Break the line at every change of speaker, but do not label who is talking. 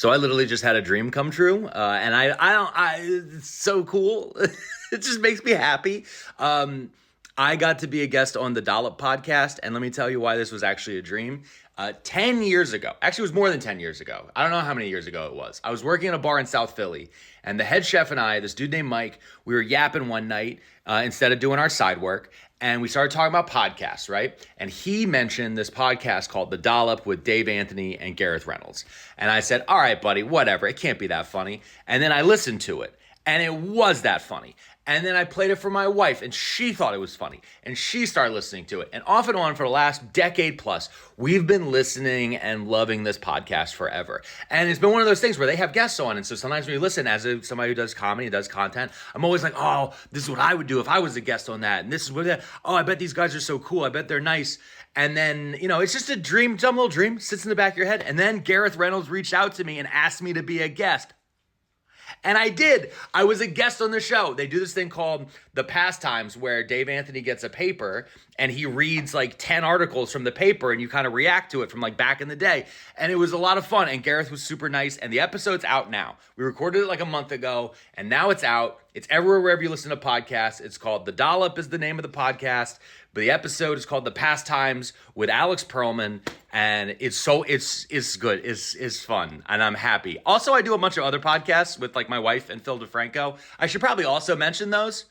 So I literally just had a dream come true, and it's so cool. It just makes me happy. I got to be a guest on the Dollop podcast, and let me tell you why this was actually a dream. 10 years ago, actually it was more than 10 years ago. I don't know how many years ago it was. I was working in a bar in South Philly, and the head chef and I, this dude named Mike, we were yapping one night instead of doing our side work, and we started talking about podcasts, right? And he mentioned this podcast called The Dollop with Dave Anthony and Gareth Reynolds. And I said, all right, buddy, whatever. It can't be that funny. And then I listened to it, and it was that funny. And then I played it for my wife, and she thought it was funny, and she started listening to it. And off and on for the last decade plus, we've been listening and loving this podcast forever. And it's been one of those things where they have guests on, and so sometimes when you listen as somebody who does comedy, does content, I'm always like, oh, this is what I would do if I was a guest on that, and this is what, oh, I bet these guys are so cool, I bet they're nice. And then, it's just a dream, dumb little dream, sits in the back of your head. And then Gareth Reynolds reached out to me and asked me to be a guest. And I did. I was a guest on the show. They do this thing called The Pastimes where Dave Anthony gets a paper and he reads like 10 articles from the paper and you kind of react to it from like back in the day. And it was a lot of fun. And Gareth was super nice. And the episode's out now. We recorded it like a month ago and now it's out. It's everywhere wherever you listen to podcasts. It's called The Dollop is the name of the podcast. But the episode is called The Pastimes with Alex Perlman, and it's good. It's fun, and I'm happy. Also, I do a bunch of other podcasts with like my wife and Phil DeFranco. I should probably also mention those.